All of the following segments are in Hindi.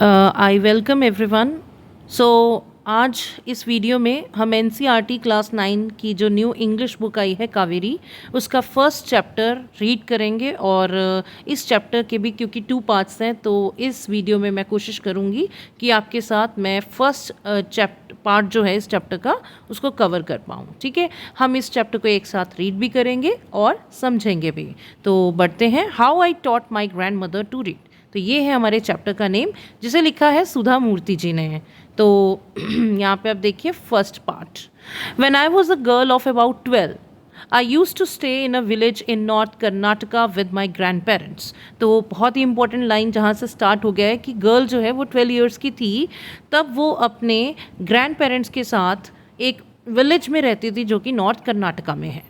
I welcome everyone. सो आज इस वीडियो में हम एनसीईआरटी क्लास 9 की जो न्यू इंग्लिश बुक आई है कावेरी, उसका फर्स्ट चैप्टर रीड करेंगे। और इस चैप्टर के भी क्योंकि 2 पार्ट्स हैं, तो इस वीडियो में मैं कोशिश करूँगी कि आपके साथ मैं फर्स्ट पार्ट जो है इस चैप्टर का उसको कवर कर पाऊँ। ठीक है, हम इस चैप्टर को एक साथ रीड भी करेंगे और समझेंगे भी। तो बढ़ते हैं। How I taught my grandmother to read. तो ये है हमारे चैप्टर का नेम, जिसे लिखा है सुधा मूर्ति जी ने। तो यहाँ पे आप देखिए first part. When I was a girl of about 12 I use to stay in a village in north Karnataka with my grandparents. तो बहुत ही इंपॉर्टेंट लाइन जहाँ से स्टार्ट हो गया है कि गर्ल जो है वो 12 ईयर्स की थी, तब वो अपने ग्रैंड पेरेंट्स के साथ एक विलेज में रहती थी जो कि नॉर्थ कर्नाटका में है।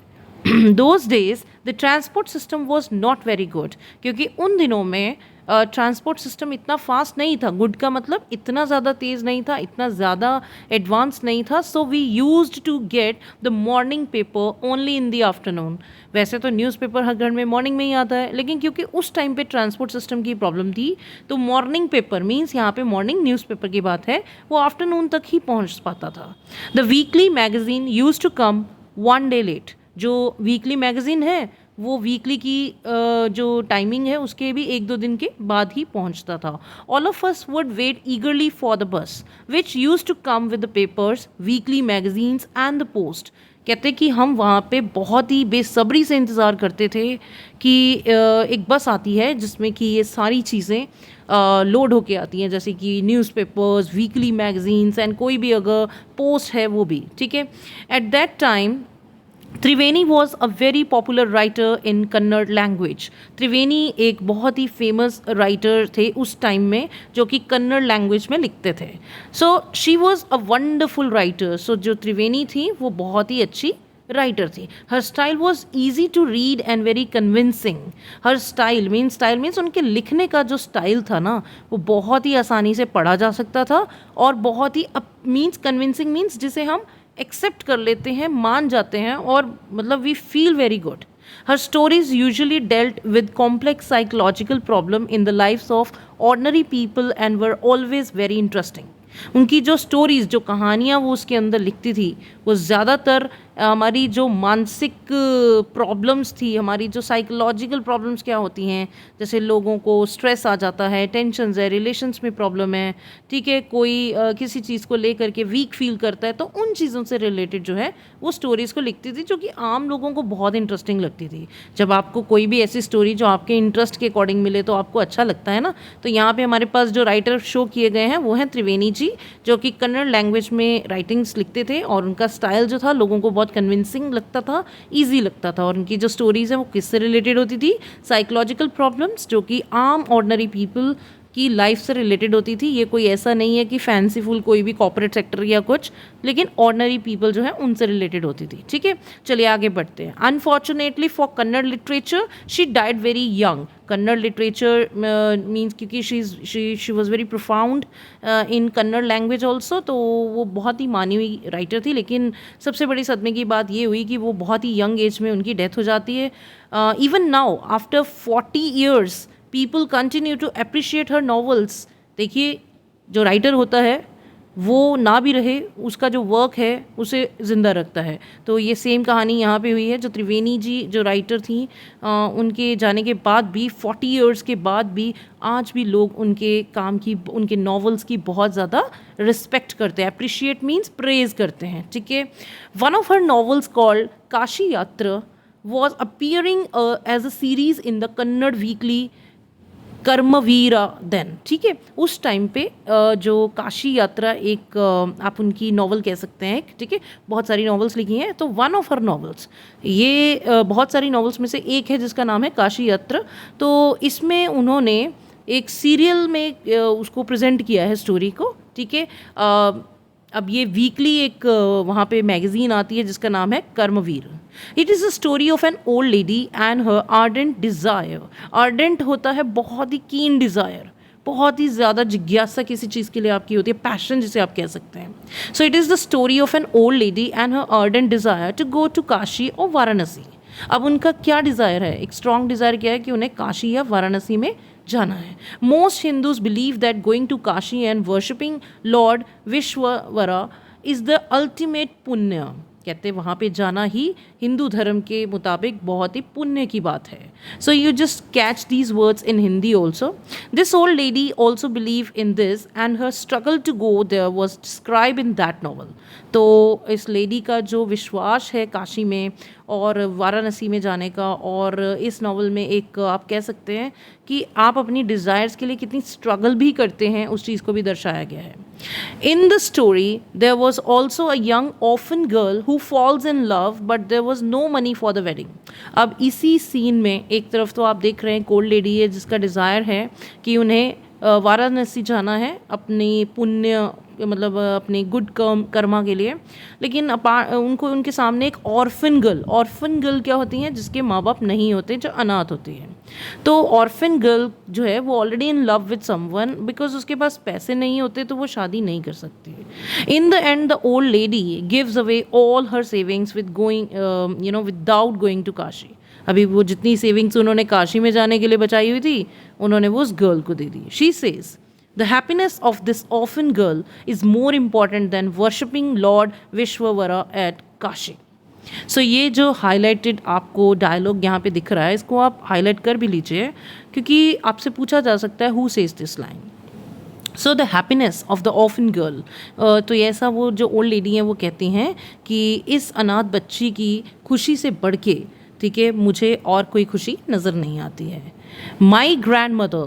Those days the transport system was not very good, क्योंकि उन दिनों में ट्रांसपोर्ट सिस्टम इतना फास्ट नहीं था। गुड का मतलब इतना ज़्यादा तेज़ नहीं था, इतना ज़्यादा एडवांस नहीं था। So we used to get the morning paper only in the afternoon. वैसे तो न्यूज़पेपर हर घर में मॉर्निंग में ही आता है, लेकिन क्योंकि उस टाइम पे ट्रांसपोर्ट सिस्टम की प्रॉब्लम थी, तो मॉर्निंग पेपर मीन्स यहाँ पे मॉर्निंग न्यूज़पेपर की बात है, वो आफ्टरनून तक ही पहुँच पाता था। The weekly magazine use to come 1 day late. जो वीकली मैगज़ीन है वो वीकली की जो टाइमिंग है उसके भी 1-2 दिन के बाद ही पहुंचता था। All of us would wait eagerly for the bus which use to come with the papers, weekly magazines and the post. कहते कि हम वहाँ पे बहुत ही बेसब्री से इंतज़ार करते थे कि एक बस आती है जिसमें कि ये सारी चीज़ें लोड होके आती हैं, जैसे कि न्यूज़पेपर्स, वीकली मैगजीन्स एंड कोई भी अगर पोस्ट है वो भी। ठीक है, at that time Triveni was a very popular writer in Kannada language. Triveni एक बहुत ही फेमस राइटर थे उस टाइम में, जो कि कन्नड़ लैंग्वेज में लिखते थे। So she was a wonderful writer. So जो त्रिवेणी थी वो बहुत ही अच्छी राइटर थी। Her style was easy to read and very convincing. Her style means उनके लिखने का जो स्टाइल था ना, वो बहुत ही आसानी से पढ़ा जा सकता था और बहुत ही मीन्स कन्विंसिंग मीन्स जिसे हम एक्सेप्ट कर लेते हैं, मान जाते हैं, और मतलब we feel very good. Her stories usually dealt with complex psychological problem in the lifes of ordinary people and were always very interesting. उनकी जो स्टोरीज, जो कहानियाँ वो उसके अंदर लिखती थी, वो ज़्यादातर हमारी जो मानसिक प्रॉब्लम्स थी, हमारी जो साइकोलॉजिकल प्रॉब्लम्स क्या होती हैं, जैसे लोगों को स्ट्रेस आ जाता है, टेंशन्स है, रिलेशंस में प्रॉब्लम है, ठीक है, कोई किसी चीज़ को लेकर के वीक फील करता है, तो उन चीज़ों से रिलेटेड जो है वो स्टोरीज़ को लिखती थी, जो कि आम लोगों को बहुत इंटरेस्टिंग लगती थी। जब आपको कोई भी ऐसी स्टोरी जो आपके इंटरेस्ट के अकॉर्डिंग मिले तो आपको अच्छा लगता है ना। तो यहाँ पे हमारे पास जो राइटर शो किए गए हैं वो हैं त्रिवेणी जी, जो कि कन्नड़ लैंग्वेज में राइटिंग्स लिखते थे, और उनका स्टाइल जो था लोगों को बहुत कन्विंसिंग लगता था, ईजी लगता था। और उनकी जो स्टोरीज़ हैं वो किससे रिलेटेड होती थी? साइकोलॉजिकल प्रॉब्लम्स, जो कि आम ऑर्डिनरी पीपल की लाइफ से रिलेटेड होती थी। ये कोई ऐसा नहीं है कि फैंसीफुल कोई भी कॉर्पोरेट सेक्टर या कुछ, लेकिन ऑर्डिनरी पीपल जो है उनसे रिलेटेड होती थी। ठीक है, चलिए आगे बढ़ते हैं। Unfortunately for Kannada literature she died very young. Kannada literature means क्योंकि she was very profound in Kannada language also, तो वो बहुत ही मानी हुई राइटर थी। लेकिन सबसे बड़ी सदमे की बात ये हुई कि वो बहुत ही यंग एज में उनकी डेथ हो जाती है। Even now after 40 years people continue to appreciate her novels. देखिए, जो राइटर होता है वो ना भी रहे, उसका जो वर्क है उसे ज़िंदा रखता है। तो ये सेम कहानी यहाँ पे हुई है। जो त्रिवेणी जी जो राइटर थी, उनके जाने के बाद भी 40 इयर्स के बाद भी आज भी लोग उनके काम की, उनके नॉवेल्स की बहुत ज़्यादा रिस्पेक्ट करते हैं। अप्रिशिएट मीन्स प्रेज करते हैं। ठीक है, one of her novels called Kashi Yatra was appearing as a series in the Kannada weekly Karmaveera then. ठीक है, उस टाइम पे जो काशी यात्रा एक आप उनकी नॉवल कह सकते हैं। ठीक है, बहुत सारी नॉवेल्स लिखी हैं, तो वन ऑफ हर नॉवेल्स, ये बहुत सारी नॉवेल्स में से एक है जिसका नाम है काशी यात्रा। तो इसमें उन्होंने एक सीरियल में उसको प्रेजेंट किया है स्टोरी को। ठीक है, अब ये वीकली एक वहाँ पे मैगज़ीन आती है जिसका नाम है Karmaveer. It is a story of an old lady and her ardent desire. Ardent होता है बहुत ही कीन डिज़ायर, बहुत ही ज़्यादा जिज्ञासा किसी चीज़ के लिए आपकी होती है, पैशन जिसे आप कह सकते हैं। So it is the story of an old lady and her ardent desire to go to Kashi और वाराणसी। अब उनका क्या डिज़ायर है? एक स्ट्रॉन्ग डिज़ायर क्या है कि उन्हें काशी या वाराणसी में जाना है। Most Hindus believe that going to Kashi and worshipping lord Vishwavara is the ultimate punya. कहते हैं वहाँ पे जाना ही हिंदू धर्म के मुताबिक बहुत ही पुण्य की बात है। So you just catch these words in Hindi also. This old lady also believe in this and her struggle to go there was describe in that novel. तो इस लेडी का जो विश्वास है काशी में और वाराणसी में जाने का, और इस नावल में एक आप कह सकते हैं कि आप अपनी डिज़ायर्स के लिए कितनी स्ट्रगल भी करते हैं, उस चीज़ को भी दर्शाया गया है। In the story, there was also a young orphan girl who falls in love, but there was no money for the wedding. अब इसी सीन में एक तरफ तो आप देख रहे हैं कोल्ड लेडी है जिसका डिज़ायर है कि उन्हें वाराणसी जाना है अपनी पुण्य मतलब अपनी गुड कर्मा के लिए, लेकिन उनको उनके सामने एक ऑर्फन गर्ल क्या होती हैं, जिसके माँ बाप नहीं होते, जो अनाथ होती हैं। तो ऑर्फन गर्ल जो है वो already in love with someone, because उसके पास पैसे नहीं होते तो वो शादी नहीं कर सकती। In the end the old lady gives away all her savings with going without going to Kashi. अभी वो जितनी सेविंग्स उन्होंने काशी में जाने के लिए बचाई हुई थी उन्होंने वो उस गर्ल को दे दी। She says The happiness of this orphan girl is more important than worshipping Lord Vishwavara at Kashi. So ये जो हाईलाइटेड आपको डायलॉग यहाँ पे दिख रहा है, इसको आप हाईलाइट कर भी लीजिए क्योंकि आपसे पूछा जा सकता है who says this line. So the happiness of the orphan girl, तो ऐसा वो जो ओल्ड लेडी हैं वो कहती हैं कि इस अनाथ बच्ची की खुशी से बढ़ के, ठीक है, मुझे और कोई खुशी नज़र नहीं आती है। My grand mother